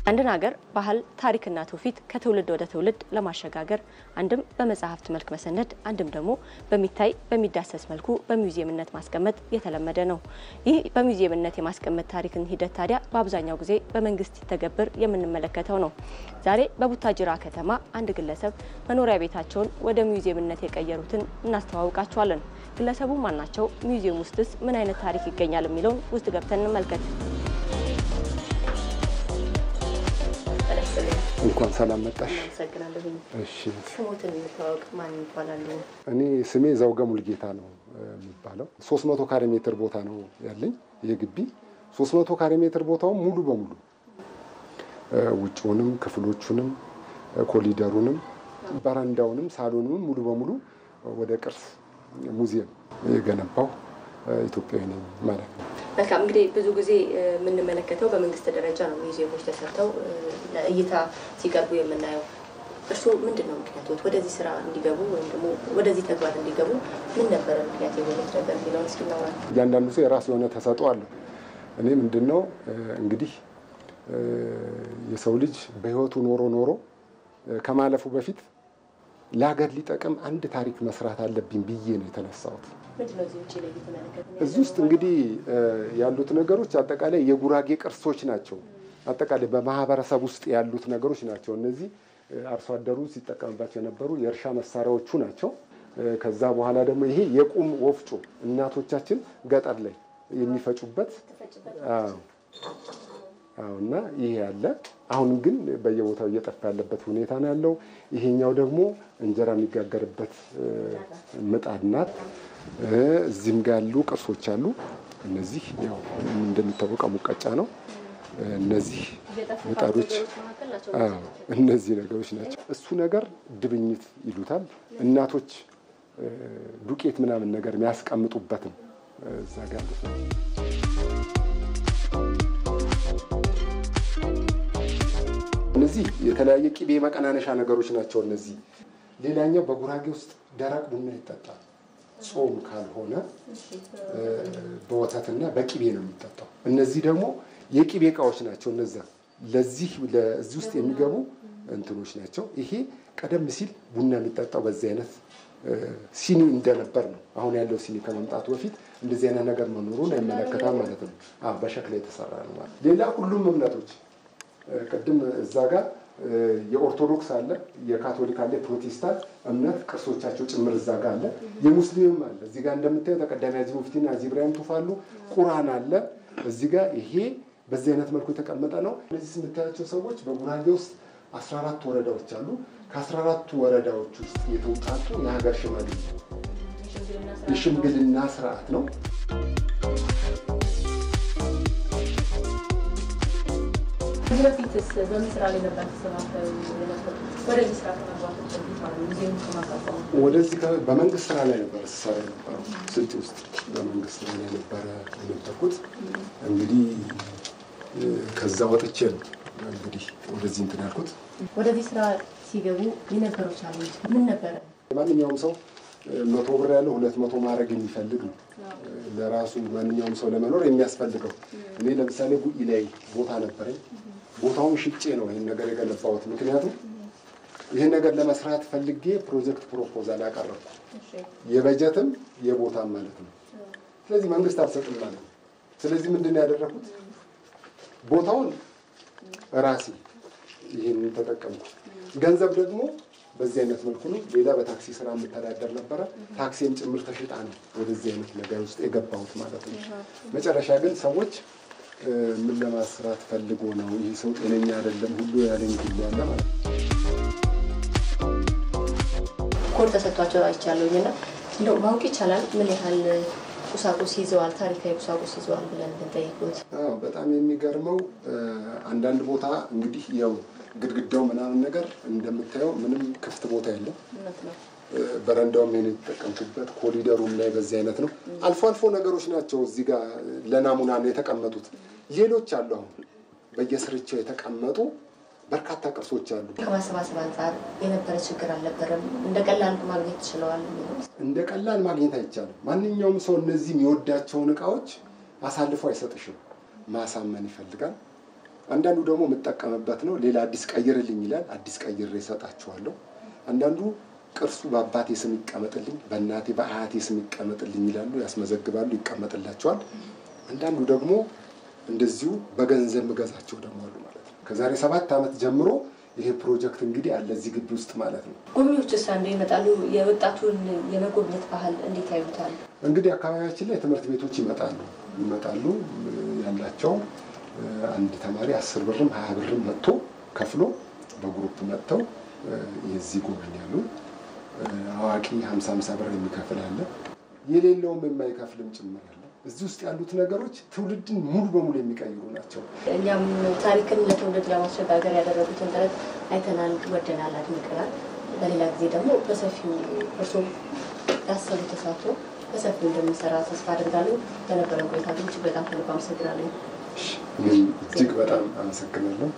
አንድን ሀገር ባህል ታሪክና ትውፊት ከትውልድ ወደ ትውልድ ለማሸጋገር አንድም በመጽሐፍት መልክ መሰነድ አንድም ደግሞ በሚታይ በሚዳሰስ መልኩ በሙዚየምነት ማስቀመጥ የተለመደ ነው። ይህ በሙዚየምነት የማስቀመጥ ታሪክን ሂደት ታዲያ በአብዛኛው ጊዜ በመንግስት ተገብር የምንመለከተው ነው። ዛሬ በቡታጅራ ከተማ አንድ ግለሰብ መኖሪያ ቤታቸውን ወደ ሙዚየምነት የቀየሩትን እናስተዋውቃቸዋለን። ግለሰቡ ማን ናቸው? ሙዚየም ውስጥስ ምን አይነት ታሪክ ይገኛል የሚለውን ውስጥ ገብተን እንመልከት። እንኳን ሰላም መጣሽ። እሺ ስሞትን ይታወቅ ማን ይባላል? እኔ ስሜ ዘውገ ሙልጌታ ነው የሚባለው። 300 ካሬ ሜትር ቦታ ነው ያለኝ። የግቢ 300 ካሬ ሜትር ቦታው ሙሉ በሙሉ ውጭውንም ክፍሎቹንም ኮሪደሩንም በረንዳውንም ሳሎኑንም ሙሉ በሙሉ ወደ ቅርስ ሙዚየም የገነባው ኢትዮጵያዊ ነኝ ማለት ነው። በቃ እንግዲህ ብዙ ጊዜ የምንመለከተው በመንግስት ደረጃ ነው ሙዚየሞች ተሰርተው ለእይታ ሲቀርቡ የምናየው። እርሱ ምንድነው ምክንያቱት ወደዚህ ስራ እንዲገቡ ወይም ደግሞ ወደዚህ ተግባር እንዲገቡ ምን ነበር ምክንያት የሆነው ነገር ቢሆን እስኪ ነው? እያንዳንዱ ሰው የራሱ የሆነ ተሰጥኦ አለው። እኔ ምንድነው እንግዲህ የሰው ልጅ በህይወቱ ኖሮ ከማለፉ በፊት ለሀገር ሊጠቅም አንድ ታሪክ መስራት አለብኝ ብዬ ነው የተነሳሁት። እዚህ ውስጥ እንግዲህ ያሉት ነገሮች አጠቃላይ የጉራጌ ቅርሶች ናቸው። አጠቃላይ በማህበረሰብ ውስጥ ያሉት ነገሮች ናቸው። እነዚህ አርሶ አደሩ ሲጠቀምባቸው የነበሩ የእርሻ መሳሪያዎቹ ናቸው። ከዛ በኋላ ደግሞ ይሄ የቁም ወፍጮ እናቶቻችን ገጠር ላይ የሚፈጩበት እና ይሄ ያለ አሁን ግን በየቦታው እየጠፋ ያለበት ሁኔታ ነው ያለው። ይሄኛው ደግሞ እንጀራ የሚጋገርበት ምጣድ ናት። እዚህም ጋር ያሉ ቅርሶች አሉ። እነዚህ ያው እንደሚታወቀው ሙቀጫ ነው። እነዚህ ምጣዶች እነዚህ ነገሮች ናቸው። እሱ ነገር ድብኝት ይሉታል። እናቶች ዱቄት ምናምን ነገር የሚያስቀምጡበት ነው እዛ ጋር ነው። እነዚህ የተለያየ ቅቤ መቀናነሻ ነገሮች ናቸው። እነዚህ ሌላኛው በጉራጌ ውስጥ ደረቅ ቡና ይጠጣል። ጾም ካልሆነ በወተትና በቅቤ ነው የሚጠጣው። እነዚህ ደግሞ የቅቤ እቃዎች ናቸው። ለዚህ ውስጥ የሚገቡ እንትኖች ናቸው። ይሄ ቀደም ሲል ቡና የሚጠጣው በዚህ አይነት ሲኒ እንደነበር ነው። አሁን ያለው ሲኒ ከመምጣቱ በፊት እንደዚህ አይነት ነገር መኖሩን ያመለክታል ማለት ነው። በሸክላ የተሰራ ነው ማለት። ሌላ ሁሉም እምነቶች ቀደም እዛ ጋር የኦርቶዶክስ አለ፣ የካቶሊክ አለ፣ ፕሮቴስታንት እምነት ቅርሶቻቸው ጭምር እዛ ጋር አለ። የሙስሊም አለ። እዚህ ጋር እንደምታዩት ተቀዳሚ ሀጂ ሙፍቲና ሀጂ ኢብራሂም ቱፋሉ ቁርአን አለ እዚህ ጋር። ይሄ በዚህ አይነት መልኩ የተቀመጠ ነው። እነዚህ የምታያቸው ሰዎች በጉራጌ ውስጥ 14 ወረዳዎች አሉ። ከ14ቱ ወረዳዎች ውስጥ የተውጣጡ የሀገር ሽማግሌ የሽምግልና ስርዓት ነው። በፊትስ በመስራ ላይ ነበር ተሰማርተው የነበረው? ወደዚህ ስራ ከመግባታቸው በፊት ማለት ነው ሙዚየም ከማቋቋም ወደዚህ በመንግስት ስራ ላይ ነበር ስራ የነበረው። ስልጤ ውስጥ በመንግስት ስራ ላይ ነበር የነበርኩት። እንግዲህ ከዛ ወጥቼ እንግዲህ ወደዚህ እንትን ያልኩት። ወደዚህ ስራ ሲገቡ የነበረው ቻሌንጅ ምን ነበር? ማንኛውም ሰው 100 ብር ያለው 200 ማድረግ የሚፈልግ ነው። ለራሱ ማንኛውም ሰው ለመኖር የሚያስፈልገው። እኔ ለምሳሌ ጉይ ላይ ቦታ ነበረኝ። ቦታውን ሽጬ ነው ይሄን ነገር የገነባሁት። ምክንያቱም ይሄን ነገር ለመስራት ፈልጌ ፕሮጀክት ፕሮፖዛል አቀረብኩ። የበጀትም የቦታም ማለት ነው። ስለዚህ መንግስት አልሰጥም ማለት ነው። ስለዚህ ምንድነው ያደረኩት? ቦታውን ራሴ ይሄን ተጠቀምኩ። ገንዘብ ደግሞ በዚህ አይነት መልኩ ነው። ሌላ በታክሲ ስራ የምተዳደር ነበር። ታክሲም ጭምር ተሽጣ ነው ወደዚህ አይነት ነገር ውስጥ የገባሁት ማለት ነው። መጨረሻ ግን ሰዎች ምን ለማስራት ፈልጎ ነው ይሄ ሰው ጤነኛ አይደለም ሁሉ ያለኝ ሁሉ አለ ማለት ነው። ኮድ ተሰጥቷቸው አይቻለሁኝና እንደው ማወቅ ይቻላል ምን ያህል ቁሳቁስ ይዘዋል፣ ታሪካዊ ቁሳቁስ ይዘዋል ብለን እንጠይቁት። በጣም የሚገርመው አንዳንድ ቦታ እንግዲህ ያው ግድግዳው ምናምን ነገር እንደምታየው ምንም ክፍት ቦታ የለም። በረንዳው ምን የተጠቀምኩበት ኮሪደሩም ላይ በዚህ አይነት ነው። አልፎ አልፎ ነገሮች ናቸው እዚህ ጋር ለናሙና ነው የተቀመጡት። ሌሎች አሉ አሁን በየስርቻው የተቀመጡ በርካታ ቅርሶች አሉ። ከማሰባሰብ አንፃር የነበረ ችግር አልነበረም? እንደቀላል ማግኘት ይችላል? እንደቀላል ማግኘት አይቻልም። ማንኛውም ሰው እነዚህ የሚወዳቸውን እቃዎች አሳልፎ አይሰጥሽም። ማሳመን ይፈልጋል። አንዳንዱ ደግሞ የምጠቀምበት ነው። ሌላ አዲስ ቀይርልኝ ይላል። አዲስ ቀይሬ እሰጣቸዋለሁ። አንዳንዱ ቅርሱ በአባቴ ስም ይቀመጥልኝ፣ በእናቴ በአያቴ ስም ይቀመጥልኝ ይላሉ። ያስመዘግባሉ፣ ይቀመጥላቸዋል። አንዳንዱ ደግሞ እንደዚሁ በገንዘብ መገዛቸው ደግሞ አሉ ማለት ነው። ከዛሬ 7 ዓመት ጀምሮ ይሄ ፕሮጀክት እንግዲህ አለ እዚህ ግቢ ውስጥ ማለት ነው። ጎብኚዎችስ አንዴ ይመጣሉ? የወጣቱን የመጎብኘት ባህል እንዴት ያዩታል? እንግዲህ አካባቢያችን ላይ ትምህርት ቤቶች ይመጣሉ ያላቸው አንድ ተማሪ 10 ብርም 20 ብርም መጥቶ ከፍሎ በግሩፕ መጥተው የዚህ ጎብኛሉ። አዋቂ 50 ብር የሚከፍል አለ፣ የሌለውም የማይከፍልም ጭምር አለ። እዚህ ውስጥ ያሉት ነገሮች ትውልድን ሙሉ በሙሉ የሚቀይሩ ናቸው። እኛም ታሪክን ለትውልድ ለማሸጋገር ያደረጉትን ጥረት አይተናል፣ ወደናል፣ አድንቀናል። በሌላ ጊዜ ደግሞ በሰፊው እርስዎ ያሰቡ ተሳትፎ በሰፊው እንደሚሰራ ተስፋ አድርጋለሁ። በነበረን ቆይታ ግን እጅግ በጣም ከልብ አመሰግናለሁ። እጅግ በጣም አመሰግናለሁ።